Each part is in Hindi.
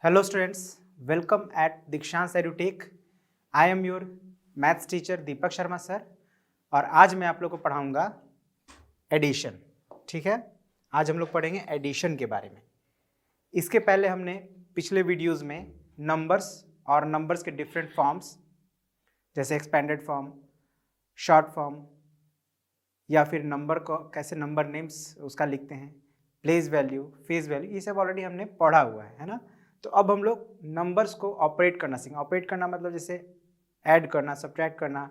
Hello students, welcome at Dikshant EduTech. I am your maths teacher Deepak Sharma sir और आज मैं आप लोग को पढ़ाऊंगा एडिशन। ठीक है, आज हम लोग पढ़ेंगे एडिशन के बारे में। इसके पहले हमने पिछले वीडियोस में नंबर्स और नंबर्स के डिफरेंट फॉर्म्स जैसे एक्सपेंडेड फॉर्म, शॉर्ट फॉर्म या फिर नंबर को कैसे नंबर नेम्स उसका लिखते हैं, प्लेस वैल्यू, फेस वैल्यू, ये सब ऑलरेडी हमने पढ़ा हुआ है ना। तो अब हम लोग नंबर्स को ऑपरेट करना सीखेंगे। ऑपरेट करना मतलब जैसे ऐड करना, सब्ट्रैक्ट करना,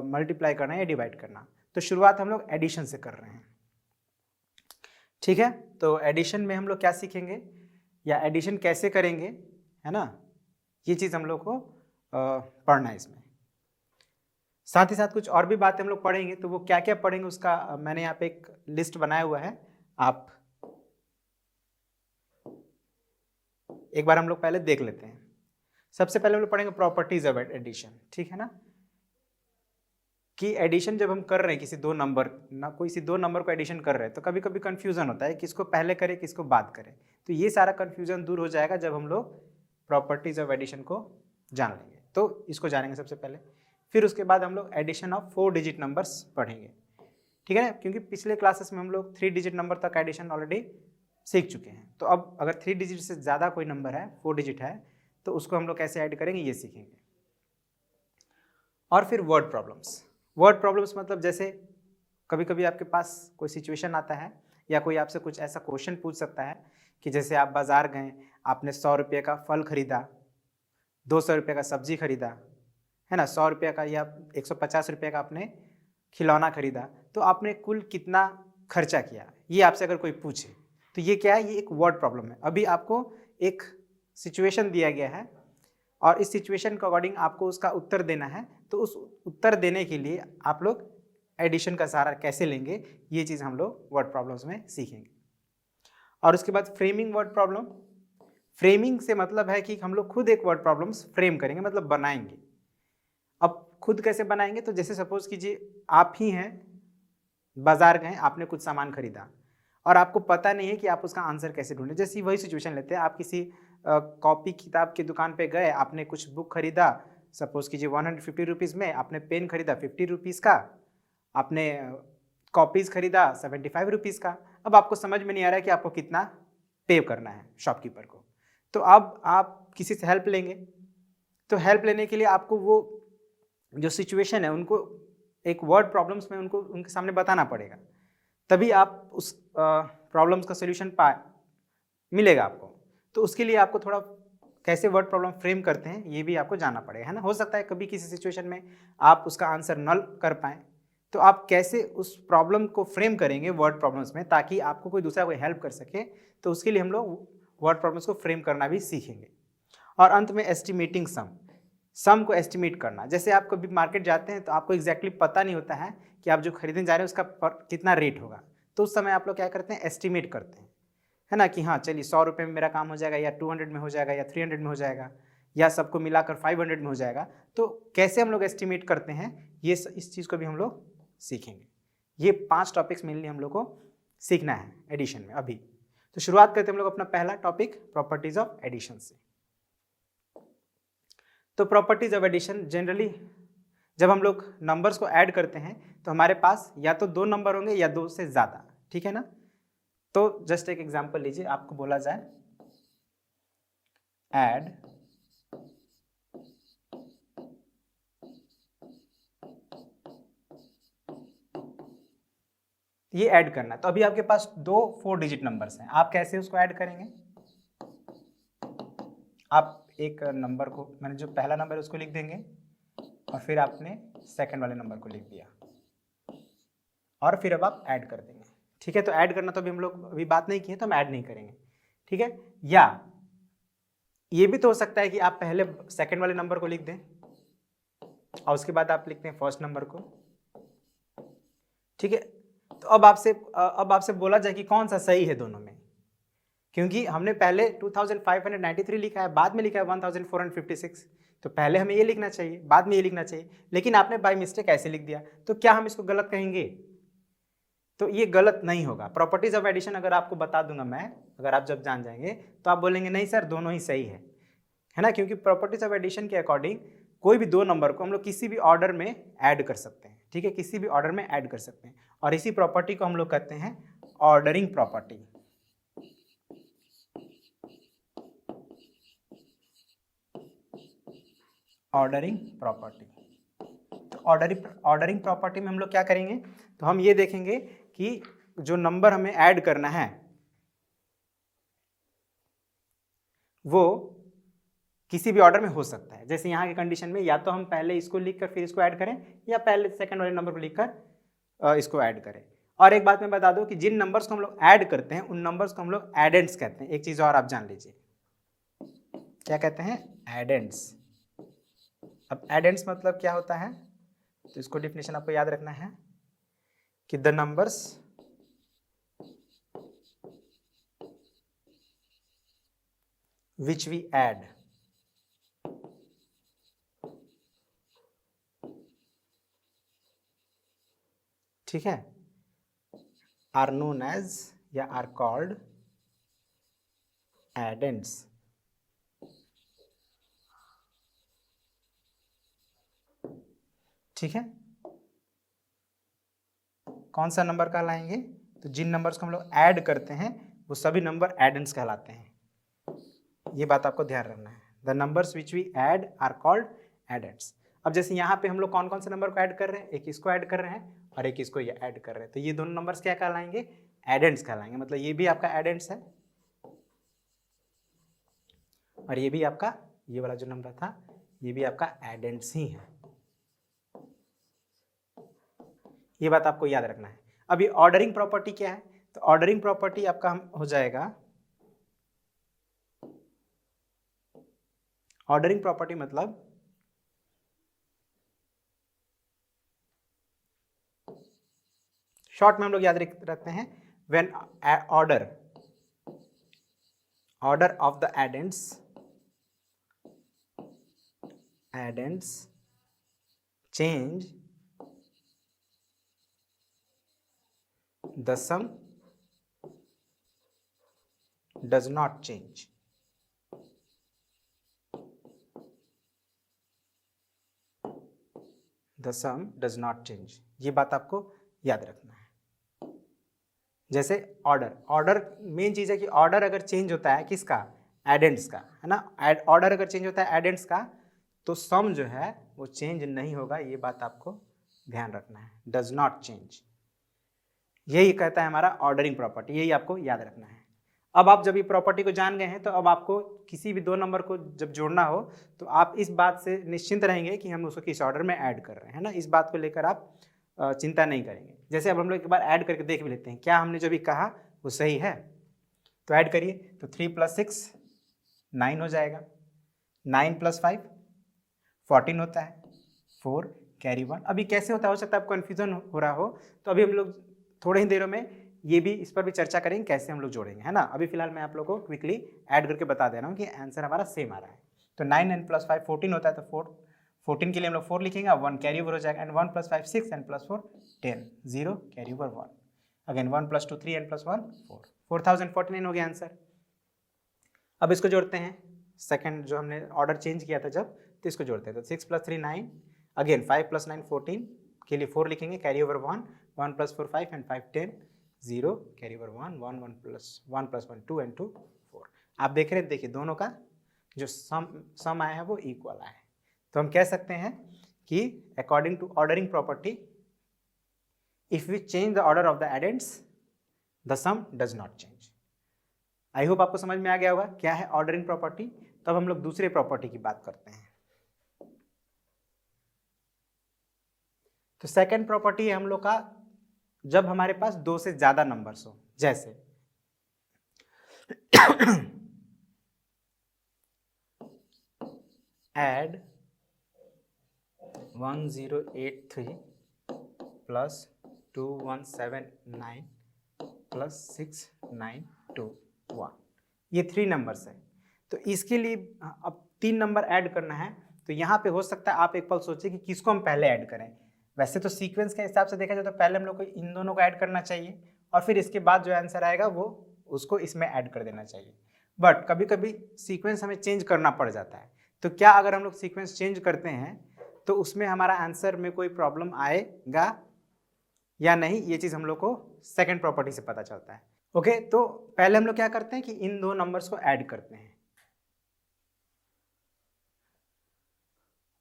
मल्टीप्लाई करना या डिवाइड करना। तो शुरुआत हम लोग एडिशन से कर रहे हैं। ठीक है, तो एडिशन में हम लोग क्या सीखेंगे या एडिशन कैसे करेंगे, है ना, ये चीज़ हम लोग को पढ़ना है इसमें। साथ ही साथ कुछ और भी बातें हम लोग पढ़ेंगे। तो वो क्या क्या पढ़ेंगे उसका मैंने यहाँ पे एक लिस्ट बनाया हुआ है, आप एक बार हम लोग पहले देख लेते हैं। सबसे पहले हम लोग पढ़ेंगे प्रॉपर्टीज ऑफ एडिशन। ठीक है ना, कि एडिशन जब हम कर रहे हैं किसी दो नंबर को एडिशन कर रहे हैं तो कभी कभी कंफ्यूजन होता है किसको पहले करें किसको बाद करें। तो ये सारा कंफ्यूजन दूर हो जाएगा जब हम लोग प्रॉपर्टीज ऑफ एडिशन को जान लेंगे। तो इसको जानेंगे सबसे पहले, फिर उसके बाद हम लोग एडिशन ऑफ 4 डिजिट नंबर्स पढ़ेंगे। ठीक है ना, क्योंकि पिछले क्लासेस में हम लोग 3 डिजिट नंबर तक एडिशन ऑलरेडी सीख चुके हैं। तो अब अगर 3 डिजिट से ज़्यादा कोई नंबर है, 4 डिजिट है, तो उसको हम लोग कैसे ऐड करेंगे ये सीखेंगे। और फिर वर्ड प्रॉब्लम्स मतलब जैसे कभी कभी आपके पास कोई सिचुएशन आता है या कोई आपसे कुछ ऐसा क्वेश्चन पूछ सकता है कि जैसे आप बाज़ार गए, आपने 100 रुपये का फल खरीदा, 200 रुपये का सब्जी खरीदा, है ना, 100 रुपये का या 150 रुपये का आपने खिलौना खरीदा, तो आपने कुल कितना खर्चा किया, ये आपसे अगर कोई पूछे तो ये क्या है, ये एक वर्ड प्रॉब्लम है। अभी आपको एक सिचुएशन दिया गया है और इस सिचुएशन के अकॉर्डिंग आपको उसका उत्तर देना है। तो उस उत्तर देने के लिए आप लोग एडिशन का सहारा कैसे लेंगे, ये चीज़ हम लोग वर्ड प्रॉब्लम्स में सीखेंगे। और उसके बाद फ्रेमिंग वर्ड प्रॉब्लम। फ्रेमिंग से मतलब है कि हम लोग खुद एक वर्ड प्रॉब्लम्स फ्रेम करेंगे, मतलब बनाएंगे। अब खुद कैसे बनाएंगे, तो जैसे सपोज कीजिए आप ही हैं, बाजार गए, आपने कुछ सामान खरीदा और आपको पता नहीं है कि आप उसका आंसर कैसे ढूंढें। जैसे वही सिचुएशन लेते हैं, आप किसी कॉपी किताब की दुकान पे गए, आपने कुछ बुक खरीदा, सपोज कीजिए 150 रुपीज़ में, आपने पेन खरीदा 50 रुपीज़ का, आपने कॉपीज़ खरीदा 75 रुपीज़ का। अब आपको समझ में नहीं आ रहा है कि आपको कितना पे करना है शॉपकीपर को। तो अब आप किसी से हेल्प लेंगे। तो हेल्प लेने के लिए आपको वो जो सिचुएशन है उनको एक वर्ड प्रॉब्लम्स में उनको उनके सामने बताना पड़ेगा, तभी आप उस प्रॉब्लम्स का सोल्यूशन मिलेगा आपको। तो उसके लिए आपको थोड़ा कैसे वर्ड प्रॉब्लम फ्रेम करते हैं ये भी आपको जानना पड़ेगा, है ना। हो सकता है कभी किसी सिचुएशन में आप उसका आंसर नल कर पाएँ, तो आप कैसे उस प्रॉब्लम को फ्रेम करेंगे वर्ड प्रॉब्लम्स में ताकि आपको कोई दूसरा कोई हेल्प कर सके। तो उसके लिए हम लोग वर्ड प्रॉब्लम्स को फ्रेम करना भी सीखेंगे। और अंत में एस्टिमेटिंग सम को एस्टिमेट करना। जैसे आप कभी मार्केट जाते हैं तो आपको एग्जैक्टली पता नहीं होता है कि आप जो खरीदने जा रहे हैं उसका कितना रेट होगा। तो उस समय आप लोग क्या करते हैं, एस्टिमेट करते हैं, है ना, कि हाँ चलिए 100 रुपये में मेरा काम हो जाएगा या 200 में हो जाएगा या 300 में हो जाएगा या सबको मिलाकर 500 में हो जाएगा। तो कैसे हम लोग एस्टिमेट करते हैं ये इस चीज़ को भी हम लोग सीखेंगे। ये 5 टॉपिक्स मेनली हम लोग को सीखना है एडिशन में अभी। तो शुरुआत करते हैं हम लोग अपना पहला टॉपिक प्रॉपर्टीज ऑफ एडिशन से। तो प्रॉपर्टीज ऑफ एडिशन जनरली जब हम लोग नंबर्स को ऐड करते हैं तो हमारे पास या तो 2 नंबर होंगे या 2 से ज़्यादा। ठीक है ना। तो जस्ट एक एग्जांपल लीजिए, आपको बोला जाए ऐड ये ऐड करना, तो अभी आपके पास 2 4 डिजिट नंबर्स हैं, आप कैसे उसको ऐड करेंगे। आप एक नंबर को, मैंने जो पहला नंबर है उसको लिख देंगे और फिर आपने सेकंड वाले नंबर को लिख दिया और फिर अब आप ऐड कर देंगे। ठीक है, तो ऐड करना तो अभी हम लोग अभी बात नहीं की है तो हम ऐड नहीं करेंगे। ठीक है, या ये भी तो हो सकता है कि आप पहले सेकंड वाले नंबर को लिख दें और उसके बाद आप लिखते हैं फर्स्ट नंबर को। ठीक है, तो अब आपसे बोला जाए कि कौन सा सही है दोनों में, क्योंकि हमने पहले 2593 लिखा है, बाद में लिखा है 1456। तो पहले हमें ये लिखना चाहिए, बाद में ये लिखना चाहिए, लेकिन आपने बाय मिस्टेक ऐसे लिख दिया, तो क्या हम इसको गलत कहेंगे। तो ये गलत नहीं होगा। प्रॉपर्टीज ऑफ एडिशन अगर आपको बता दूंगा मैं, अगर आप जब जान जाएंगे तो आप बोलेंगे नहीं सर दोनों ही सही है ना, क्योंकि प्रॉपर्टीज ऑफ एडिशन के अकॉर्डिंग कोई भी दो नंबर को हम लोग किसी भी ऑर्डर में ऐड कर सकते हैं, ठीक है, किसी भी ऑर्डर में ऐड कर सकते हैं, और इसी प्रॉपर्टी को हम लोग कहते हैं ऑर्डरिंग प्रॉपर्टी। Ordering property. तो ऑर्डरिंग प्रॉपर्टी में हम लोग क्या करेंगे, तो हम ये देखेंगे कि जो नंबर हमें ऐड करना है वो किसी भी ऑर्डर में हो सकता है। जैसे यहाँ के कंडीशन में या तो हम पहले इसको लिखकर फिर इसको ऐड करें, या पहले सेकंड वाले नंबर को लिखकर इसको ऐड करें। और एक बात मैं बता दूं कि जिन नंबर्स को हम लोग ऐड करते हैं उन नंबर्स को हम लोग एडेंड्स कहते हैं। एक चीज और आप जान लीजिए, क्या कहते हैं, एडेंड्स। अब एडेंड्स मतलब क्या होता है, तो इसको डिफिनेशन आपको याद रखना है कि the numbers which we add ठीक है are known as या are called addends। ठीक है, कौन सा नंबर कहलाएंगे, तो जिन नंबर्स को हम लोग ऐड करते हैं वो सभी नंबर एडेंड्स कहलाते हैं। ये बात आपको ध्यान रखना है, the numbers which we add are called addends. अब जैसे यहाँ पे हम लोग कौन कौन से नंबर को ऐड कर रहे हैं, एक इसको ऐड कर रहे हैं और एक इसको ये ऐड कर रहे हैं, तो ये दोनों नंबर्स क्या कहलाएंगे, एडेंड्स कहलाएंगे। मतलब ये भी आपका एडेंड्स है और ये भी आपका, ये वाला जो नंबर था ये भी आपका एडेंड्स ही है। ये बात आपको याद रखना है। अभी ऑर्डरिंग प्रॉपर्टी क्या है, तो ऑर्डरिंग प्रॉपर्टी आपका हो जाएगा, ऑर्डरिंग प्रॉपर्टी मतलब शॉर्ट में हम लोग याद रखते हैं when order of the addends change the sum does not change। the sum does not change, ये बात आपको याद रखना है। जैसे ऑर्डर मेन चीज है कि ऑर्डर अगर चेंज होता है किसका, एडेंड्स का, है ना, ऑर्डर अगर चेंज होता है एडेंड्स का तो सम जो है वो चेंज नहीं होगा, ये बात आपको ध्यान रखना है, डज नॉट चेंज। यही कहता है हमारा ऑर्डरिंग प्रॉपर्टी, यही आपको याद रखना है। अब आप जब ये प्रॉपर्टी को जान गए हैं तो अब आपको किसी भी दो नंबर को जब जोड़ना हो तो आप इस बात से निश्चिंत रहेंगे कि हम उसको किस ऑर्डर में ऐड कर रहे हैं ना, इस बात को लेकर आप चिंता नहीं करेंगे। जैसे अब हम लोग एक बार ऐड करके देख भी लेते हैं क्या हमने जो भी कहा वो सही है, तो ऐड करिए, तो 3 + 6 9 हो जाएगा, 9 + 5 14 होता है, 4 कैरी 1। अभी कैसे होता है, हो सकता है आपको कन्फ्यूजन हो रहा हो, तो अभी हम लोग थोड़े ही देरों में ये भी इस पर भी चर्चा करेंगे कैसे हम लोग जोड़ेंगे, है ना। अभी फिलहाल मैं आप लोगों को क्विकली ऐड करके बता दे रहा हूँ कि आंसर हमारा सेम आ रहा है। तो 9 and + 5 14 होता है, तो 14 के लिए हम लोग 4 लिखेंगे, 1 कैरी ओवर हो जाएगा, and 1 + 5 6 and +4 10, 0 carry over 1, again 1 + 2 3 and +1 4, 4049 हो गया आंसर। अब इसको जोड़ते हैं, सेकंड जो हमने ऑर्डर चेंज किया था जब, तो इसको जोड़ते हैं, तो 6 + 3 9, अगेन 5 + 9 14 के लिए 4 लिखेंगे, carry over 1, 1 + 4 5 and 5 10, 0 carry over 1 1 1 + 1 2 and 2 4। आप देख रहे हैं, देखिए दोनों का जो सम आया है वो इक्वल आया है। तो हम कह सकते हैं कि according to ordering property if we change the order of the addends the sum does not change. I hope आपको समझ में आ गया होगा क्या है ऑर्डरिंग प्रॉपर्टी। तब हम लोग दूसरे प्रॉपर्टी की बात करते हैं। तो सेकंड प्रॉपर्टी है हम लोग का जब हमारे पास 2 से ज्यादा नंबर्स हो, जैसे ऐड 1083 + 2179 + 6921, ये 3 नंबर्स है। तो इसके लिए अब 3 नंबर ऐड करना है, तो यहाँ पे हो सकता है आप एक पल सोचिए कि किसको हम पहले ऐड करें। वैसे तो सीक्वेंस के हिसाब से देखा जाए तो पहले हम लोग को इन दोनों को ऐड करना चाहिए और फिर इसके बाद जो आंसर आएगा वो उसको इसमें ऐड कर देना चाहिए। बट कभी कभी सीक्वेंस हमें चेंज करना पड़ जाता है, तो क्या अगर हम लोग सीक्वेंस चेंज करते हैं तो उसमें हमारा आंसर में कोई प्रॉब्लम आएगा या नहीं, ये चीज़ हम लोग को सेकेंड प्रॉपर्टी से पता चलता है। ओके, तो पहले हम लोग क्या करते हैं कि इन दो नंबर्स को ऐड करते हैं।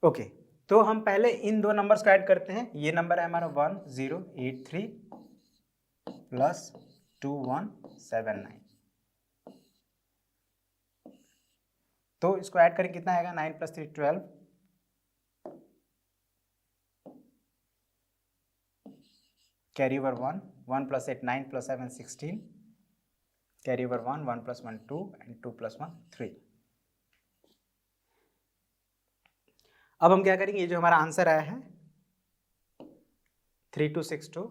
ओके, तो हम पहले इन दो नंबर्स को ऐड करते हैं। ये नंबर है हमारा 1083 प्लस 2179, तो इसको ऐड करें कितना आएगा, 9 + 3 12, carry over 1, 1 + 8 9 + 7 16, carry over 1, 1 + 1 2 and 2 + 1 3। अब हम क्या करेंगे, ये जो हमारा आंसर आया है 3262,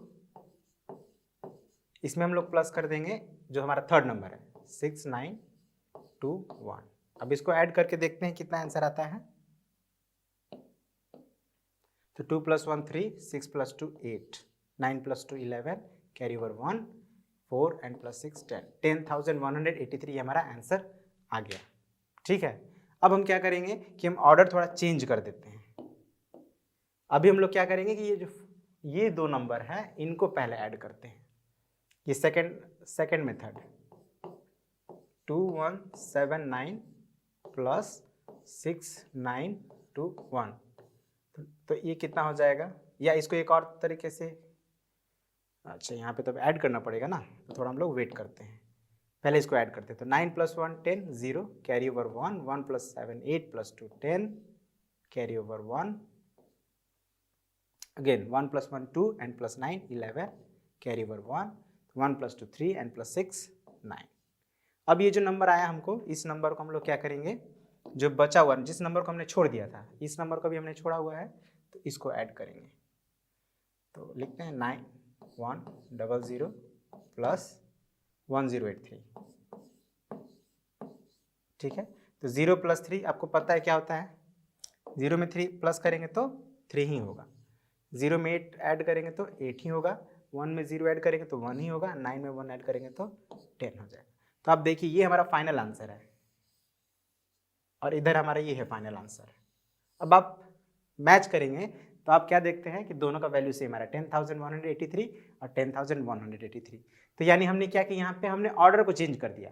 इसमें हम लोग प्लस कर देंगे जो हमारा थर्ड नंबर है 6921। अब इसको ऐड करके देखते हैं कितना आंसर आता है। तो 2 + 1 3, 6 + 2 8, 9 + 2 11, कैरी ओवर 1 4 and +6 10, 10,183 हमारा आंसर आ गया। ठीक है, अब हम क्या करेंगे कि हम ऑर्डर थोड़ा चेंज कर देते हैं। अभी हम लोग क्या करेंगे कि ये दो नंबर हैं इनको पहले ऐड करते हैं। ये सेकंड मेथड 2179 प्लस 6921, तो ये कितना हो जाएगा, या इसको एक और तरीके से, अच्छा यहाँ पे तो ऐड करना पड़ेगा ना, तो थोड़ा हम लोग वेट करते हैं, पहले इसको ऐड करते हैं। तो 9 + 1 10 0, carry over 1, 1 + 7 8 + 2 10, carry over 1, again 1 + 1 2 and +9 11, carry over 1, 1 + 2 3 and +6 9। अब ये जो नंबर आया हमको, इस नंबर को हम लोग क्या करेंगे, जो बचा हुआ जिस नंबर को हमने छोड़ दिया था, इस नंबर को भी हमने छोड़ा हुआ है, तो इसको ऐड करेंगे। तो लिखते हैं 9100 प्लस 1083। ठीक है, तो 0 + 3 आपको पता है क्या होता है, 0 में 3 प्लस करेंगे तो 3 ही होगा, 0 में 8 ऐड करेंगे तो 8 ही होगा, 1 में 0 ऐड करेंगे तो 1 ही होगा, 9 में 1 ऐड करेंगे तो 10 हो जाएगा। तो आप देखिए ये हमारा फाइनल आंसर है और इधर हमारा ये है फाइनल आंसर। अब आप मैच करेंगे तो आप क्या देखते हैं कि दोनों का वैल्यू सेम आ रहा है, 10,183 और 10,183। तो यानी हमने क्या कि यहाँ पे हमने ऑर्डर को चेंज कर दिया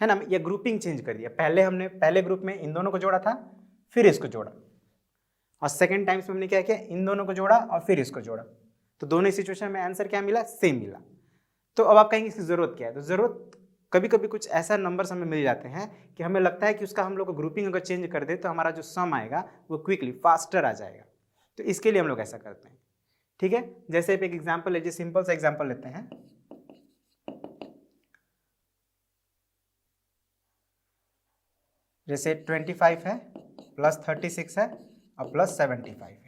है ना, ये ग्रुपिंग चेंज कर दिया। पहले हमने पहले ग्रुप में इन दोनों को जोड़ा था, फिर इसको जोड़ा, और सेकेंड टाइम्स में हमने क्या किया, इन दोनों को जोड़ा और फिर इसको जोड़ा, तो दोनों सिचुएशन में आंसर क्या मिला, सेम मिला। तो अब आप कहेंगे इसकी जरूरत क्या है, तो जरूरत कभी कभी कुछ ऐसा नंबर्स हमें मिल जाते हैं कि हमें लगता है कि उसका हम लोग को ग्रुपिंग अगर चेंज कर दे तो हमारा जो सम आएगा वो क्विकली फास्टर आ जाएगा, तो इसके लिए हम लोग ऐसा करते हैं। ठीक है, जैसे एक एग्जाम्पल लीजिए, सिंपल सा एग्जाम्पल लेते हैं। जैसे 25 है प्लस 36 है और प्लस 75 है,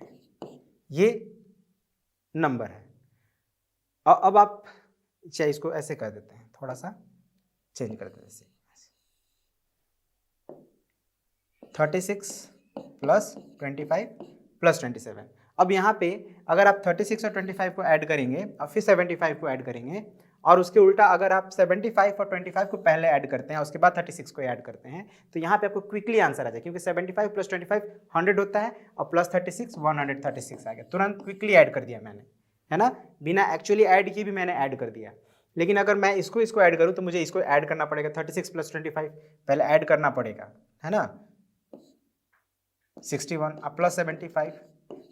ये नंबर है। और अब आप चाहे इसको ऐसे कर देते हैं, थोड़ा सा चेंज कर देते हैं, 36 प्लस 25 प्लस 27। अब यहाँ पे अगर आप 36 और 25 को ऐड करेंगे और फिर 75 को ऐड करेंगे, और उसके उल्टा अगर आप 75 और 25 को पहले ऐड करते हैं उसके बाद 36 को ऐड करते हैं, तो यहाँ पे आपको क्विकली आंसर आ जाए, क्योंकि 75 + 25 100 होता है और प्लस 36 136 आ गया, तुरंत क्विकली ऐड कर दिया मैंने, है ना, बिना एक्चुअली ऐड किए भी मैंने ऐड कर दिया। लेकिन अगर मैं इसको ऐड करूँ तो मुझे इसको ऐड करना पड़ेगा, 36 + 25 पहले ऐड करना पड़ेगा, है ना, 61 अब प्लस 75,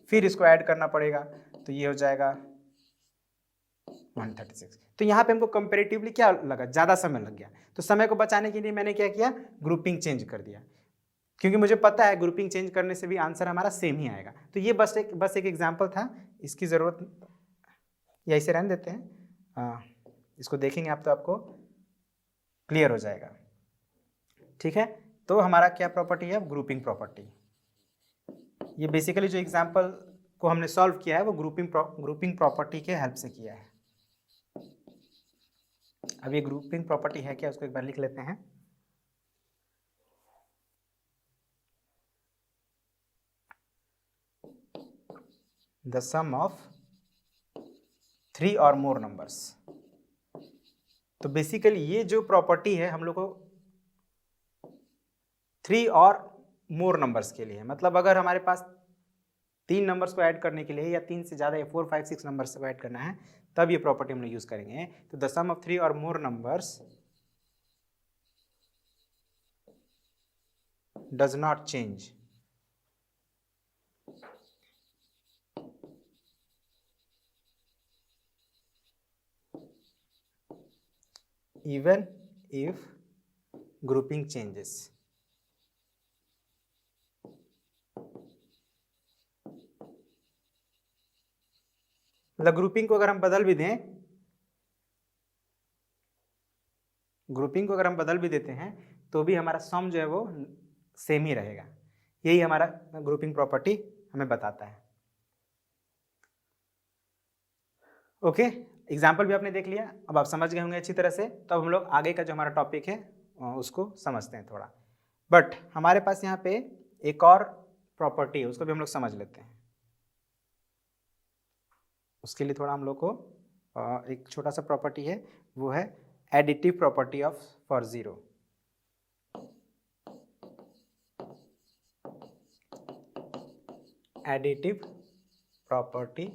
फिर इसको ऐड करना पड़ेगा, तो ये हो जाएगा 136। तो यहाँ पे हमको कंपेरेटिवली क्या लगा, ज़्यादा समय लग गया, तो समय को बचाने के लिए मैंने क्या किया, ग्रुपिंग चेंज कर दिया, क्योंकि मुझे पता है ग्रुपिंग चेंज करने से भी आंसर हमारा सेम ही आएगा। तो ये बस एक एग्जाम्पल था, इसकी ज़रूरत या इसे रहने देते हैं, इसको देखेंगे आप तो आपको क्लियर हो जाएगा। ठीक है, तो हमारा क्या प्रॉपर्टी है, ग्रुपिंग प्रॉपर्टी। ये बेसिकली जो एग्जाम्पल को हमने सॉल्व किया है वो ग्रुपिंग प्रॉपर्टी के हेल्प से किया है। अब ये ग्रुपिंग प्रॉपर्टी है क्या, उसको एक बार लिख लेते हैं। द सम ऑफ 3 और मोर नंबर्स। तो बेसिकली ये जो प्रॉपर्टी है हम लोग को 3 और मोर नंबर्स के लिए, मतलब अगर हमारे पास 3 नंबर्स को ऐड करने के लिए या 3 से ज़्यादा या 4, 5, 6 नंबर्स को ऐड करना है तब ये प्रॉपर्टी हम लोग यूज़ करेंगे। तो द सम ऑफ 3 और मोर numbers does not change even if grouping changes। मतलब ग्रुपिंग को अगर हम बदल भी दें, ग्रुपिंग को अगर हम बदल भी देते हैं तो भी हमारा सम जो है वो सेम ही रहेगा। यही हमारा ग्रुपिंग प्रॉपर्टी हमें बताता है। ओके, एग्जाम्पल भी आपने देख लिया, अब आप समझ गए होंगे अच्छी तरह से। तो अब हम लोग आगे का जो हमारा टॉपिक है उसको समझते हैं थोड़ा। बट हमारे पास यहाँ पे एक और प्रॉपर्टी है, उसको भी हम लोग समझ लेते हैं। उसके लिए थोड़ा हम लोग को एक छोटा सा प्रॉपर्टी है, वो है additive property of for zero. Additive property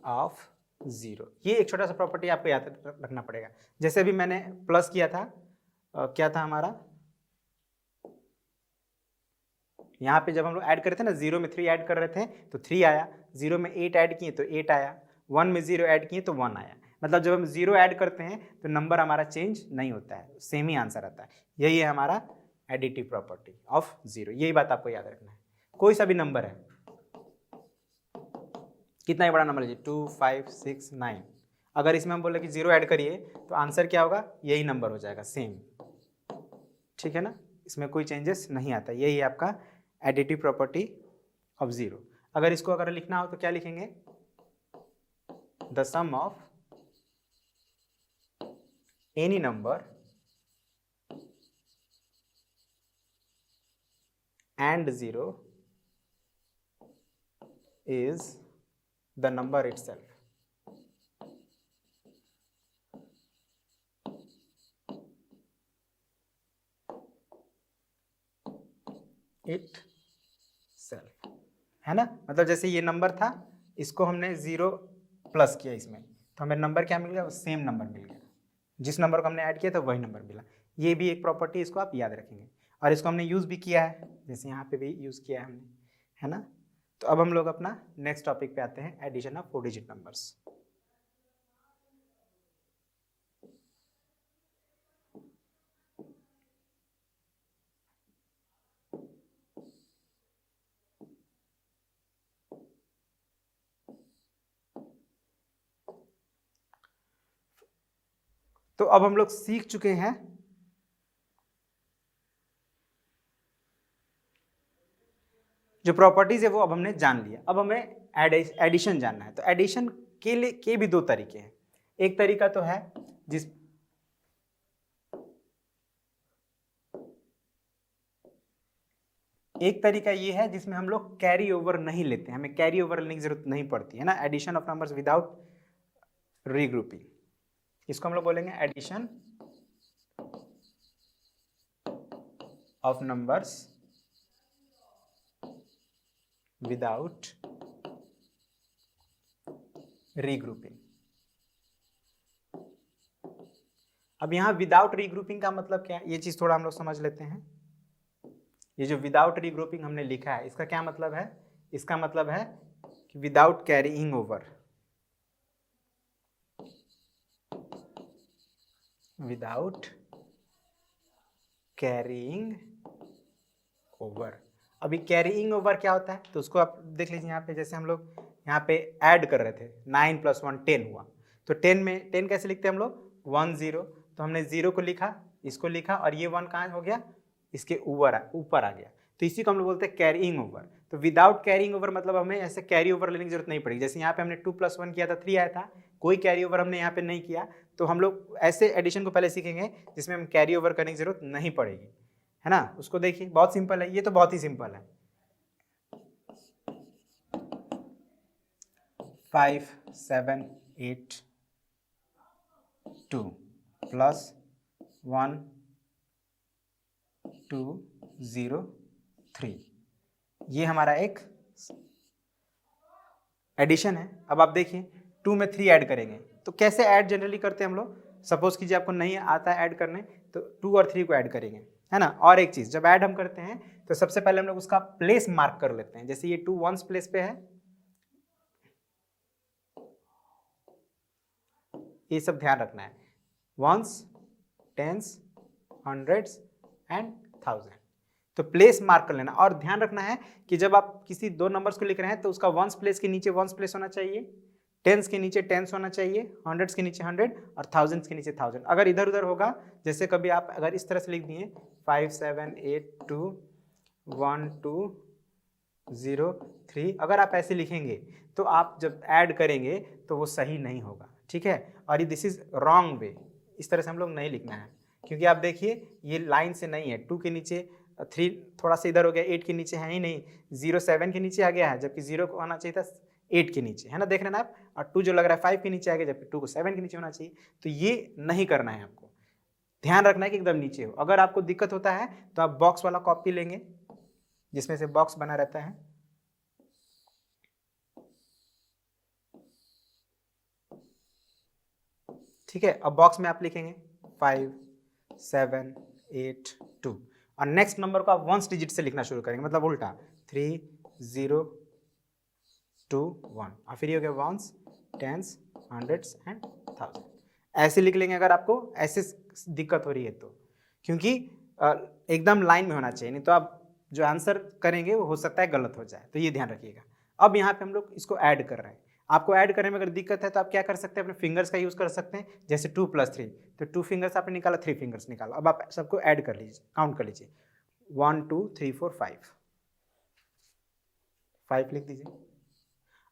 of zero, ये एक छोटा सा प्रॉपर्टी आपको याद रखना पड़ेगा। जैसे अभी मैंने प्लस किया था, क्या था हमारा, यहाँ पे जब हम लोग ऐड कर रहे थे ना, 0 में 3 ऐड कर रहे थे तो 3 आया, 0 में 8 ऐड किए तो 8 आया, 1 में 0 ऐड किए तो 1 आया। मतलब जब हम 0 ऐड करते हैं तो नंबर हमारा चेंज नहीं होता है, सेम ही आंसर आता है। यही है हमारा एडिटिव प्रॉपर्टी ऑफ जीरो। यही बात आपको याद रखना है। कोई सा भी नंबर है, कितना ही बड़ा नंबर लीजिए, 2, 5, 6, 9, अगर इसमें हम बोले कि 0 ऐड करिए तो आंसर क्या होगा, यही नंबर हो जाएगा सेम। ठीक है ना, इसमें कोई चेंजेस नहीं आता। यही है आपका एडिटिव प्रॉपर्टी ऑफ जीरो। अगर इसको अगर लिखना हो तो क्या लिखेंगे, the sum of any number and zero is the number itself। Itself, है ना। मतलब जैसे ये नंबर था, इसको हमने 0 प्लस किया इसमें, तो हमें नंबर क्या मिल गया, सेम नंबर मिल गया। जिस नंबर को हमने ऐड किया था वही नंबर मिला। ये भी एक प्रॉपर्टी, इसको आप याद रखेंगे। और इसको हमने यूज़ भी किया है, जैसे यहाँ पे भी यूज़ किया है हमने, है ना। तो अब हम लोग अपना नेक्स्ट टॉपिक पे आते हैं, एडिशन ऑफ 4 डिजिट नंबर्स। तो अब हम लोग सीख चुके हैं जो प्रॉपर्टीज है वो अब हमने जान लिया। अब हमें एडिशन जानना है। तो एडिशन के लिए के भी 2 तरीके हैं। एक तरीका तो है जिस एक तरीका ये है जिसमें हम लोग कैरी ओवर नहीं लेते, हमें कैरी ओवर लेने की जरूरत नहीं पड़ती है ना। Addition of numbers without regrouping, इसको हम लोग बोलेंगे addition of numbers without regrouping. अब यहां विदाउट रीग्रुपिंग का मतलब क्या है, ये चीज थोड़ा हम लोग समझ लेते हैं। ये जो विदाउट रीग्रुपिंग हमने लिखा है, इसका क्या मतलब है, इसका मतलब है कि विदाउट कैरीइंग ओवर, विदाउट कैरीइंग ओवर। अभी कैरीइंग ओवर क्या होता है, तो उसको आप देख लीजिए। यहाँ पे जैसे हम लोग यहाँ पे ऐड कर रहे थे, 9 + 1 10 हुआ, तो 10 में 10 कैसे लिखते हैं हम लोग, 1 0, तो हमने 0 को लिखा, इसको लिखा, और ये 1 कहाँ हो गया, इसके ऊपर आ गया। तो इसी को हम लोग बोलते हैं कैरीइंग ओवर। तो विदाउट कैरीइंग ओवर मतलब हमें ऐसे कैरी ओवर लेने की जरूरत नहीं पड़ेगी। जैसे यहाँ पे हमने 2 + 1 किया था, 3 आया था, कोई कैरी ओवर हमने यहाँ पे नहीं किया। तो हम लोग ऐसे एडिशन को पहले सीखेंगे जिसमें हम कैरी ओवर करने की जरूरत नहीं पड़ेगी, है ना। उसको देखिए, बहुत सिंपल है, ये तो बहुत ही सिंपल है। 5 7 8 2 प्लस 1 2 0 3, ये हमारा एक एडिशन है। अब आप देखिए 2 में 3 ऐड करेंगे तो कैसे ऐड जनरली करते हैं हम लोग। सपोज कीजिए आपको नहीं आता है ऐड करने तो 2 और 3 को ऐड करेंगे, है ना। और एक चीज, जब ऐड हम करते हैं तो सबसे पहले हम लोग उसका प्लेस मार्क कर लेते हैं। जैसे ये 2 वंस प्लेस पे है, ये सब ध्यान रखना है, ones, tens, hundreds and thousand. तो प्लेस मार्क कर लेना। और ध्यान रखना है कि जब आप किसी दो नंबर्स को लिख रहे हैं तो उसका वंस प्लेस के नीचे वंस प्लेस होना चाहिए, टेंस के नीचे टेंस होना चाहिए, हंड्रेड्स के नीचे 100 और थाउजेंड्स के नीचे 1000। अगर इधर उधर होगा, जैसे कभी आप अगर इस तरह से लिख दिए 5 7 8 2 1 2 0 3, अगर आप ऐसे लिखेंगे तो आप जब ऐड करेंगे तो वो सही नहीं होगा, ठीक है। और ये दिस इज रॉन्ग वे, इस तरह से हम लोग नहीं लिखना है, क्योंकि आप देखिए ये लाइन से नहीं है। 2 के नीचे 3 थोड़ा सा इधर हो गया, 8 के नीचे है ही नहीं, 0 7 के नीचे आ गया है, जबकि 0 को आना चाहिए था 8 के नीचे, है ना, देख रहे हैं आप। और 2 जो लग रहा है 5 के नीचे आ गया, जबकि 2 को 7 के नीचे होना चाहिए। तो ये नहीं करना है, आपको ध्यान रखना है कि एकदम नीचे हो। अगर आपको दिक्कत होता है तो आप बॉक्स वाला कॉपी लेंगे जिसमें से बॉक्स बना रहता है, ठीक है। अब बॉक्स में आप लिखेंगे 5 7 8 2 और नेक्स्ट नंबर को आप वंस डिजिट से लिखना शुरू करेंगे, मतलब उल्टा 3 0 2 1 और फिर ये हो गया ones, tens, hundreds and thousand. ऐसे लिख लेंगे अगर आपको ऐसे दिक्कत हो रही है तो, क्योंकि एकदम लाइन में होना चाहिए, नहीं तो आप जो आंसर करेंगे वो हो सकता है गलत हो जाए, तो ये ध्यान रखिएगा। अब यहाँ पे हम लोग इसको ऐड कर रहे हैं। आपको ऐड करने में अगर दिक्कत है तो आप क्या कर सकते हैं, अपने फिंगर्स का यूज कर सकते हैं। जैसे 2 + 3, तो 2 फिंगर्स आपने निकाला, 3 फिंगर्स निकाला। अब आप सबको ऐड कर लीजिए, काउंट कर लीजिए, 1 2 3 4 5 लिख दीजिए।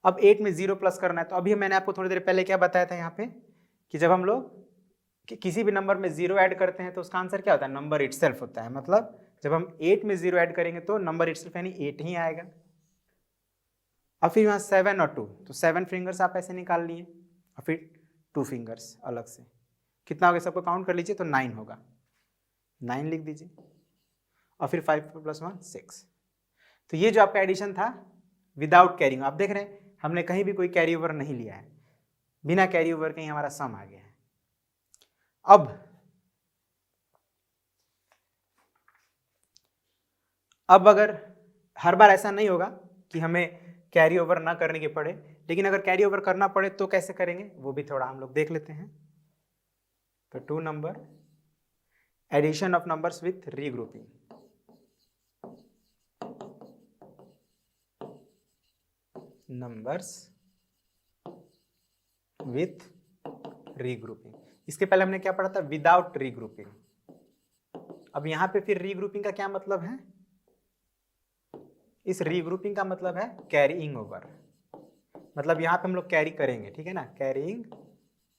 अब 8 में 0 प्लस करना है, तो अभी मैंने आपको थोड़ी देर पहले क्या बताया था यहाँ पे कि जब हम लोग किसी भी नंबर में 0 ऐड करते हैं तो उसका आंसर क्या होता है, नंबर इटसेल्फ होता है। मतलब जब हम 8 में 0 ऐड करेंगे तो नंबर इटसेल्फ यानी 8 ही आएगा। अब फिर यहाँ 7 और 2, तो 7 फिंगर्स आप ऐसे निकाल लिए और फिर 2 फिंगर्स अलग से, कितना हो गया सबको काउंट कर लीजिए, तो 9 होगा, 9 लिख दीजिए। और फिर 5 + 1 6। तो ये जो आपका एडिशन था विदाउट कैरिंग, आप देख रहे हैं हमने कहीं भी कोई कैरी ओवर नहीं लिया है, बिना कैरी ओवर के ही हमारा सम आ गया है। अब अगर हर बार ऐसा नहीं होगा कि हमें कैरी ओवर ना करने की पड़े, लेकिन अगर कैरी ओवर करना पड़े तो कैसे करेंगे वो भी थोड़ा हम लोग देख लेते हैं। तो 2 number addition of numbers with regrouping, numbers with regrouping. इसके पहले हमने क्या पढ़ा था, विदाउट रीग्रुपिंग। अब यहां पे फिर रीग्रुपिंग का क्या मतलब है, इस रीग्रुपिंग का मतलब है कैरीइंग ओवर, मतलब यहां पे हम लोग कैरी करेंगे, ठीक है ना, कैरीइंग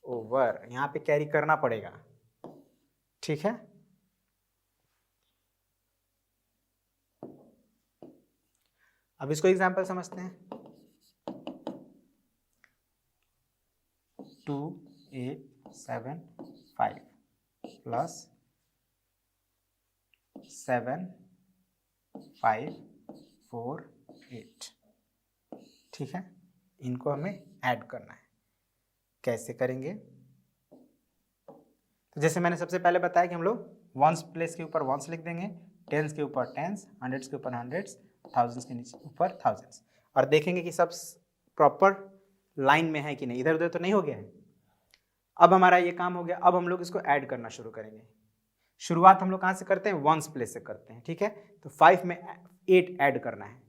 ओवर, यहां पे कैरी करना पड़ेगा, ठीक है। अब इसको एग्जांपल समझते हैं। 2 8 7 5 प्लस 7 5 4 8, ठीक है। इनको हमें ऐड करना है, कैसे करेंगे, तो जैसे मैंने सबसे पहले बताया कि हम लोग वंस प्लेस के ऊपर वंस लिख देंगे, टेंस के ऊपर टेंस, हंड्रेड्स के ऊपर हंड्रेड्स, थाउजेंड्स के नीचे ऊपर थाउजेंड्स, और देखेंगे कि सब प्रॉपर लाइन में है कि नहीं, इधर उधर तो नहीं हो गया है। अब हमारा ये काम हो गया, अब हम लोग इसको ऐड करना शुरू करेंगे। शुरुआत हम लोग कहाँ से करते हैं, वंस प्लेस से करते हैं, ठीक है। तो 5 में 8 ऐड करना है,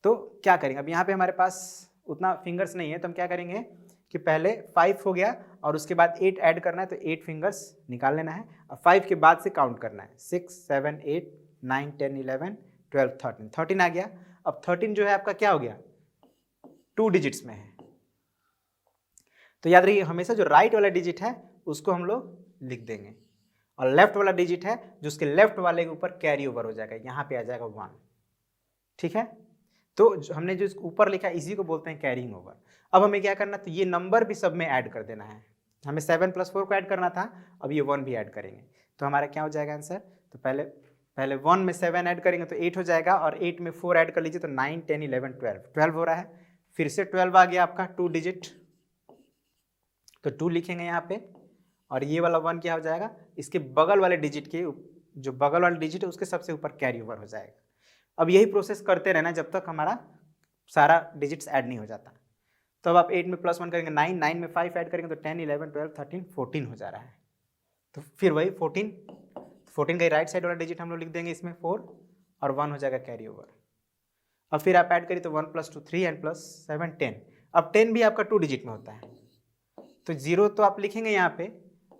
तो क्या करेंगे, अब यहाँ पे हमारे पास उतना फिंगर्स नहीं है, तो हम क्या करेंगे कि पहले 5 हो गया और उसके बाद 8 ऐड करना है, तो 8 फिंगर्स निकाल लेना है और 5 के बाद से काउंट करना है, 6 7 8 9 10 11 12 13, 13 आ गया। अब 13 जो है आपका क्या हो गया, 2 डिजिट्स में है। तो याद रखिए हमेशा जो राइट वाला डिजिट है उसको हम लोग लिख देंगे और लेफ्ट वाला डिजिट है जो उसके लेफ्ट वाले के ऊपर कैरी ओवर हो जाएगा, यहाँ पे आ जाएगा 1, ठीक है। तो हमने जो ऊपर लिखा इसी को बोलते हैं कैरिंग ओवर। अब हमें क्या करना, तो ये नंबर भी सब में ऐड कर देना है। हमें 7 + 4 को ऐड करना था, अब ये 1 भी ऐड करेंगे। तो हमारा क्या हो जाएगा आंसर, तो पहले 1 में 7 ऐड करेंगे तो 8 हो जाएगा, और 8 में 4 ऐड कर लीजिए तो 9, 10, 11, 12 हो रहा है। फिर से 12 आ गया आपका 2 डिजिट, तो 2 लिखेंगे यहाँ पे, और ये वाला 1 क्या हो जाएगा, इसके बगल वाले डिजिट के, जो बगल वाला डिजिट है उसके सबसे ऊपर कैरी ओवर हो जाएगा। अब यही प्रोसेस करते रहना जब तक हमारा सारा डिजिट्स ऐड नहीं हो जाता। तो अब आप 8 में +1 करेंगे 9, 9 में 5 ऐड करेंगे तो 10, 11, 12, 13, 14 हो जा रहा है। तो फिर वही 14 का राइट साइड वाला डिजिट हम लोग लिख देंगे इसमें 4, और 1 हो जाएगा कैरी ओवर। अब फिर आप ऐड करिए तो 1 + 2 3 एंड +7 10। अब 10 भी आपका 2 डिजिट में होता है, तो 0 तो आप लिखेंगे यहाँ पे।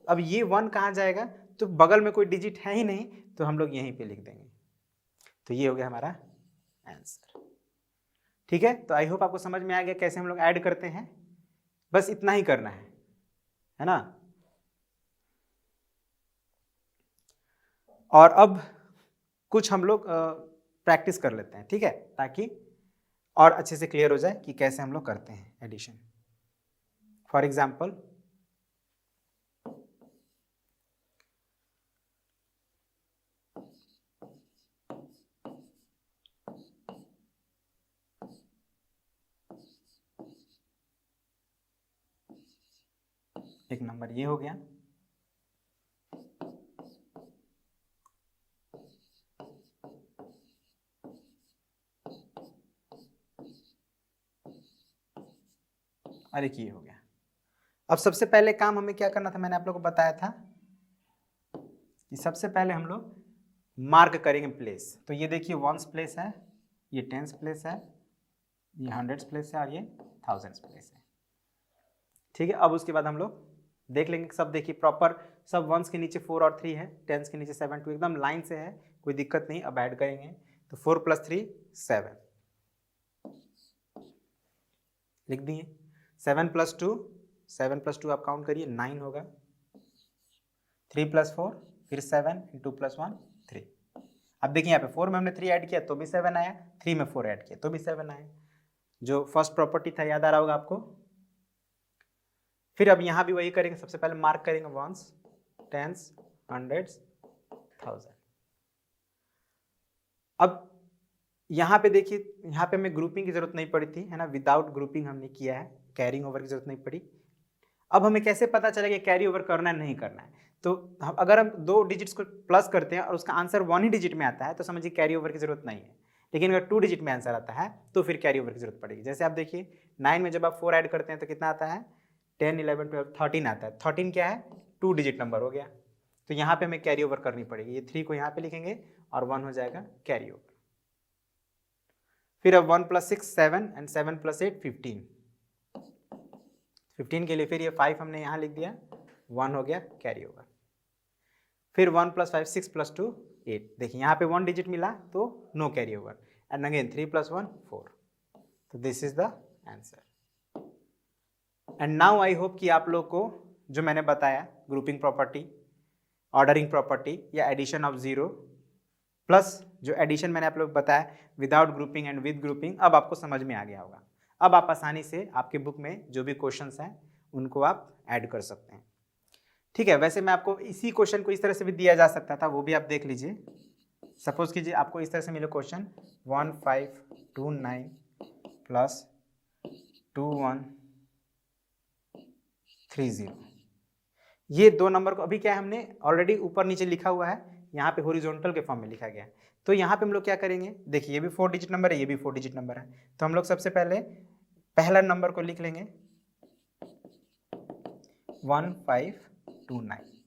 अब ये 1 कहाँ जाएगा, तो बगल में कोई डिजिट है ही नहीं, तो हम लोग यहीं पे लिख देंगे। तो ये हो गया हमारा आंसर। ठीक है, तो आई होप आपको समझ में आ गया कैसे हम लोग ऐड करते हैं। बस इतना ही करना है ना। और अब कुछ हम लोग प्रैक्टिस कर लेते हैं, ठीक है, ताकि और अच्छे से क्लियर हो जाए कि कैसे हम लोग करते हैं एडिशन। फॉर एग्जाम्पल, एक नंबर ये हो गया, और एक ये हो गया। अब सबसे पहले काम हमें क्या करना था, मैंने आप लोगों को बताया था कि सबसे पहले हम लोग मार्क करेंगे प्लेस। तो ये देखिए 1s प्लेस है, ये 10s प्लेस है, ये 100s प्लेस है, और ये 1000s प्लेस है। ठीक है, अब उसके बाद हम लोग देख लेंगे सब, देखिए प्रॉपर सब 1s के नीचे 4 और 3 है, 10s के नीचे 7 2 एकदम लाइन से है, कोई दिक्कत नहीं। अब ऐड करेंगे तो 4 + 3 7 लिख दिए, 7 + 2 7 + 2 आप काउंट करिए 9 होगा, 3 + 4 फिर 7, 2 + 1 3। अब देखिए यहाँ पे 4 में हमने 3 ऐड किया तो भी 7 आया, 3 में 4 ऐड किया तो भी 7 आया, जो फर्स्ट प्रॉपर्टी था याद आ रहा होगा आपको। फिर अब यहाँ भी वही करेंगे, सबसे पहले मार्क करेंगे 1s 10s 100s 1000। अब यहाँ पे देखिए, यहाँ पे हमें ग्रुपिंग की जरूरत नहीं पड़ी थी, है ना, विदाउट ग्रुपिंग हमने किया है, कैरिंग ओवर की जरूरत नहीं पड़ी। अब हमें कैसे पता चलेगा कैरी ओवर करना है नहीं करना है, तो अगर हम 2 डिजिट्स को प्लस करते हैं और उसका आंसर 1 ही डिजिट में आता है तो समझिए कैरी ओवर की जरूरत नहीं है। लेकिन अगर 2 डिजिट में आंसर आता है तो फिर कैरी ओवर की जरूरत पड़ेगी। जैसे आप देखिए 9 में जब आप 4 ऐड करते हैं तो कितना आता है, 10 11 12 13 आता है। 13 क्या है, 2 डिजिट नंबर हो गया, तो यहाँ पे हमें कैरी ओवर करनी पड़ेगी। ये 3 को यहाँ पे लिखेंगे और 1 हो जाएगा कैरी ओवर। फिर अब 1 + 6 7 एंड 7 + 8 15, 15 के लिए फिर ये 5 हमने यहाँ लिख दिया, 1 हो गया कैरी ओवर। फिर 1 + 5 6 + 2 8, देखिए यहाँ पे 1 डिजिट मिला तो no carry over, and again 3 + 1 4, तो this is the answer. And now I hope कि आप लोग को जो मैंने बताया ग्रुपिंग प्रॉपर्टी, ऑर्डरिंग प्रॉपर्टी या एडिशन ऑफ जीरो, प्लस जो एडिशन मैंने आप लोग बताया without grouping and with grouping, अब आपको समझ में आ गया होगा। अब आप आसानी से आपके बुक में जो भी क्वेश्चंस हैं उनको आप ऐड कर सकते हैं। ठीक है, वैसे मैं आपको इसी क्वेश्चन को इस तरह से भी दिया जा सकता था, वो भी आप देख लीजिए। सपोज कीजिए आपको इस तरह से मिले क्वेश्चन 1529 + 2130, ये 2 नंबर को अभी क्या है हमने ऑलरेडी ऊपर नीचे लिखा हुआ है, यहाँ पे हॉरिजॉन्टल के फॉर्म में लिखा गया है। तो यहाँ पे हम लोग क्या करेंगे, देखिए ये भी 4 डिजिट नंबर है, ये भी 4 डिजिट नंबर है, तो हम लोग सबसे पहले पहला नंबर को लिख लेंगे 1529,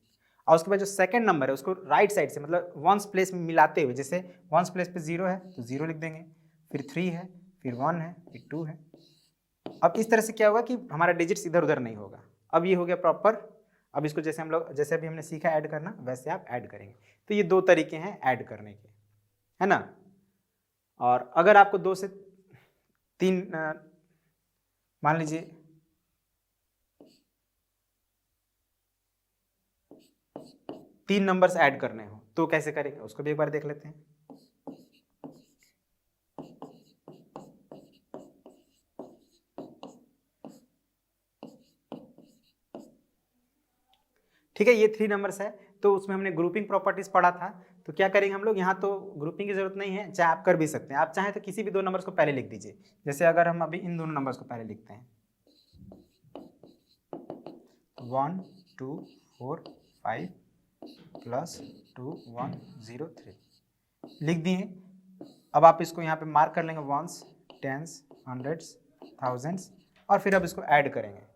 और उसके बाद जो सेकंड नंबर है उसको राइट साइड से मतलब 1s प्लेस में मिलाते हुए, जैसे 1s प्लेस पे 0 है तो 0 लिख देंगे, फिर 3 है, फिर 1 है, फिर 2 है। अब इस तरह से क्या होगा कि हमारा डिजिट्स इधर उधर नहीं होगा। अब ये हो गया प्रॉपर। अब इसको जैसे हम लोग जैसे अभी हमने सीखा ऐड करना, वैसे आप ऐड करेंगे। तो ये 2 तरीके हैं ऐड करने के, है ना। और अगर आपको 2 से 3 मान लीजिए 3 नंबर्स ऐड करने हो तो कैसे करेंगे, उसको भी एक बार देख लेते हैं। ठीक है, ये 3 नंबर्स है, तो उसमें हमने ग्रुपिंग प्रॉपर्टीज पढ़ा था। तो क्या करेंगे हम लोग, यहाँ तो ग्रुपिंग की जरूरत नहीं है, चाहे आप कर भी सकते हैं, आप चाहें तो किसी भी 2 नंबर्स को पहले लिख दीजिए। जैसे अगर हम अभी इन दोनों नंबर्स को पहले लिखते हैं 1 2 4 5 प्लस 2 1 0 3 लिख दिए। अब आप इसको यहाँ पे मार्क कर लेंगे वंस, टेंस, हंड्रेड्स, थाउजेंड्स, और फिर अब इसको ऐड करेंगे।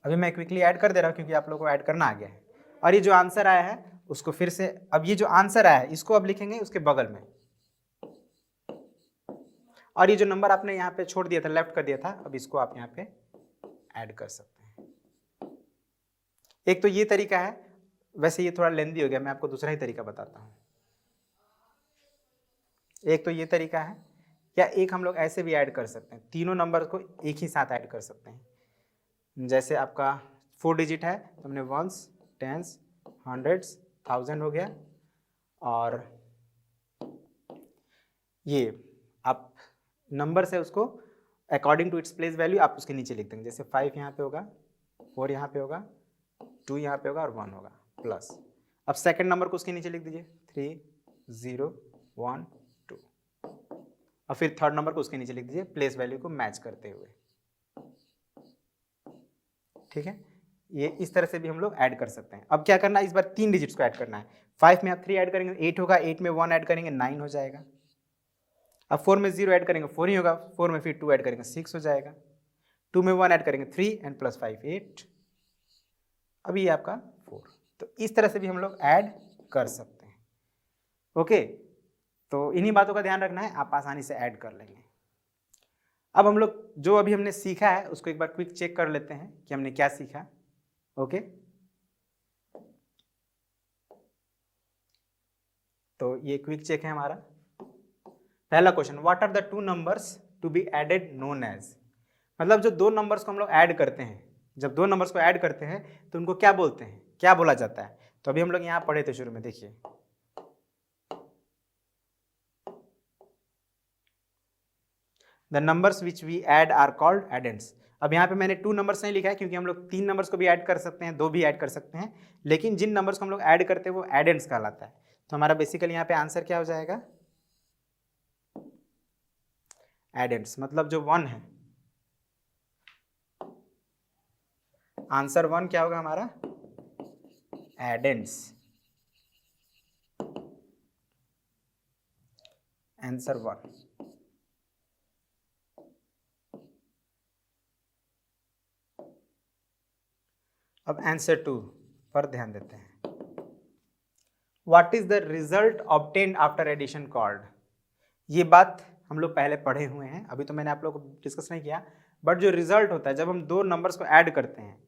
अभी मैं क्विकली ऐड कर दे रहा हूँ क्योंकि आप लोगों को ऐड करना आ गया है। और ये जो आंसर आया है उसको फिर से, अब ये जो आंसर आया है इसको अब लिखेंगे उसके बगल में, और ये जो नंबर आपने यहाँ पे छोड़ दिया था, लेफ्ट कर दिया था, अब इसको आप यहाँ पे ऐड कर सकते हैं। एक तो ये तरीका है, वैसे ये थोड़ा लेंदी हो गया, मैं आपको दूसरा ही तरीका बताता हूँ। एक तो ये तरीका है, या एक हम लोग ऐसे भी ऐड कर सकते हैं, तीनों नंबर को एक ही साथ ऐड कर सकते हैं। जैसे आपका 4 डिजिट है तो हमने वंस, टेंस, हंड्रेड्स, थाउजेंड हो गया, और ये आप नंबर से उसको according to its place value आप उसके नीचे लिख देंगे। जैसे 5 यहाँ पे होगा, 4 यहाँ पे होगा, 2 यहाँ पे होगा और 1 होगा, प्लस। अब सेकंड नंबर को उसके नीचे लिख दीजिए 3 0 1 2, और फिर थर्ड नंबर को उसके नीचे लिख दीजिए प्लेस वैल्यू को मैच करते हुए। ठीक है, ये इस तरह से भी हम लोग ऐड कर सकते हैं। अब क्या करना है, इस बार 3 डिजिट्स को ऐड करना है। 5 में आप 3 ऐड करेंगे 8 होगा, 8 में 1 ऐड करेंगे 9 हो जाएगा। अब 4 में 0 ऐड करेंगे 4 ही होगा, 4 में फिर 2 ऐड करेंगे 6 हो जाएगा। 2 में 1 ऐड करेंगे 3 एंड प्लस 5 8, अभी ये आपका 4। तो इस तरह से भी हम लोग ऐड कर सकते हैं। ओके, तो इन्हीं बातों का ध्यान रखना है, आप आसानी से ऐड कर लेंगे। अब हम लोग जो अभी हमने सीखा है उसको एक बार क्विक चेक कर लेते हैं कि हमने क्या सीखा। ओके, तो ये क्विक चेक है हमारा। पहला question, what are the 2 numbers to be added known as, मतलब जो 2 नंबर्स को हम लोग ऐड करते हैं, जब 2 नंबर्स को ऐड करते हैं तो उनको क्या बोलते हैं, क्या बोला जाता है। तो अभी हम लोग यहाँ पढ़े थे शुरू में, देखिए the numbers which we add are called addends. अब यहाँ पे मैंने 2 नंबर्स नहीं लिखा है क्योंकि हम लोग 3 नंबर्स को भी ऐड कर सकते हैं, 2 भी ऐड कर सकते हैं, लेकिन जिन नंबर्स को हम लोग ऐड करते हैं वो एडेंड्स कहलाता है। तो हमारा बेसिकली यहाँ पे आंसर क्या हो जाएगा, एडेंड्स, मतलब जो 1 है, आंसर 1 क्या होगा हमारा, एडेंड्स, आंसर 1। अब आंसर 2 पर ध्यान देते हैं। What is the result obtained after addition called, ये बात हम लोग पहले पढ़े हुए हैं, अभी तो मैंने आप लोगों को डिस्कस नहीं किया, बट जो रिजल्ट होता है जब हम 2 नंबर्स को ऐड करते हैं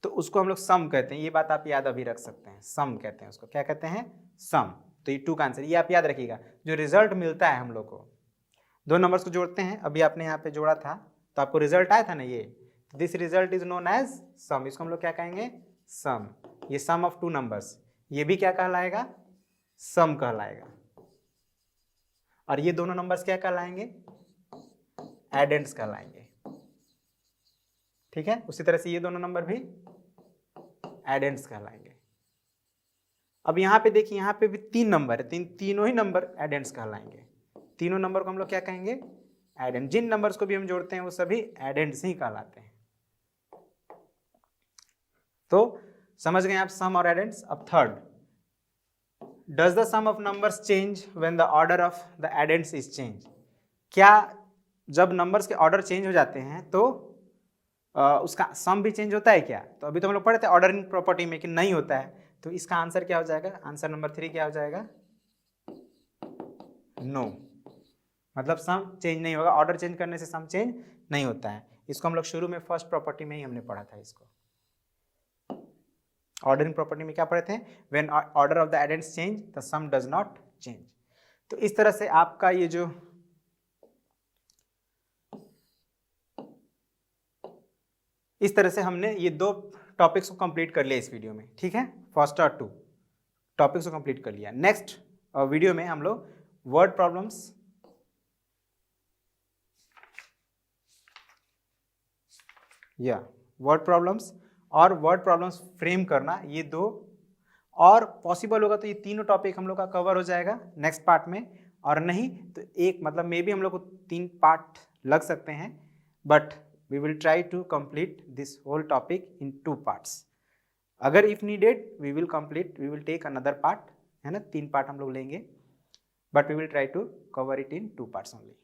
तो उसको हम लोग सम कहते हैं। ये बात आप याद अभी रख सकते हैं, सम कहते हैं उसको, क्या कहते हैं, सम। तो ये 2 का आंसर, ये आप याद रखिएगा। जो रिजल्ट मिलता है हम लोग को, 2 नंबर्स को जोड़ते हैं, अभी आपने यहाँ पे जोड़ा था तो आपको रिजल्ट आया था ना, ये this result is known as sum, इसको हम लोग क्या कहेंगे, सम। ये सम ऑफ 2 नंबर्स, ये भी क्या कहलाएगा, सम कहलाएगा। और ये दोनों नंबर्स क्या कहलाएंगे, एडेंड्स कहलाएंगे। ठीक है, उसी तरह से ये दोनों नंबर भी एडेंड्स कहलाएंगे। अब यहाँ पे देखिए, यहाँ पे भी 3 नंबर है, तीनों ही नंबर एडेंड्स कहलाएंगे। तीनों नंबर को हम लोग क्या कहेंगे, एडेंड। जिन नंबर्स को भी हम जोड़ते हैं वो सभी एडेंड्स ही कहलाते हैं। तो समझ गए आप सम और एडेंड्स। अब third, does the sum of numbers change when the order of the addends is change, क्या जब नंबर्स के ऑर्डर चेंज हो जाते हैं तो उसका सम भी चेंज होता है क्या। तो अभी तो हम लोग पढ़े थे ऑर्डरिंग प्रॉपर्टी में कि नहीं होता है, तो इसका आंसर क्या हो जाएगा, आंसर नंबर 3 क्या हो जाएगा, नो। मतलब सम चेंज नहीं होगा, ऑर्डर चेंज करने से सम चेंज नहीं होता है। इसको हम लोग शुरू में फर्स्ट प्रॉपर्टी में ही हमने पढ़ा था। इसको ऑर्डरिंग प्रॉपर्टी में क्या पढ़े थे, when order of the addends change the sum does not change. तो इस तरह से आपका ये जो इस तरह से हमने ये 2 टॉपिक्स को कंप्लीट कर लिया इस वीडियो में। ठीक है, फर्स्ट और 2 टॉपिक्स को कंप्लीट कर लिया। नेक्स्ट वीडियो में हम लोग वर्ड प्रॉब्लम्स, वर्ड प्रॉब्लम्स और वर्ड प्रॉब्लम्स फ्रेम करना, ये 2, और पॉसिबल होगा तो ये तीनों टॉपिक हम लोग का कवर हो जाएगा नेक्स्ट पार्ट में, और नहीं तो एक मतलब मे बी हम लोग को 3 पार्ट लग सकते हैं, but we will try to complete this whole topic in 2 parts. अगर if needed we will take another part, है ना, 3 पार्ट हम लोग लेंगे, but we will try to cover it in 2 parts only.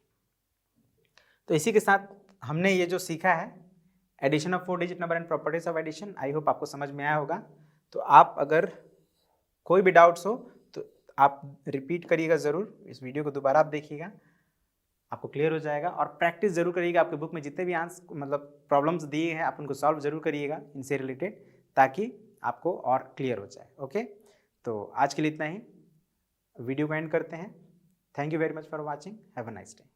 तो इसी के साथ हमने ये जो सीखा है addition of 4 digit number and properties of addition, I hope आपको समझ में आया होगा। तो आप अगर कोई भी डाउट्स हो तो आप रिपीट करिएगा ज़रूर, इस वीडियो को दोबारा आप देखिएगा, आपको क्लियर हो जाएगा। और प्रैक्टिस जरूर करिएगा, आपके बुक में जितने भी आंसर मतलब प्रॉब्लम्स दिए हैं आप उनको सॉल्व जरूर करिएगा इनसे रिलेटेड, ताकि आपको और क्लियर हो जाए। ओके, तो आज के लिए इतना ही, वीडियो को एंड करते हैं। Thank you very much for watching, have a nice day.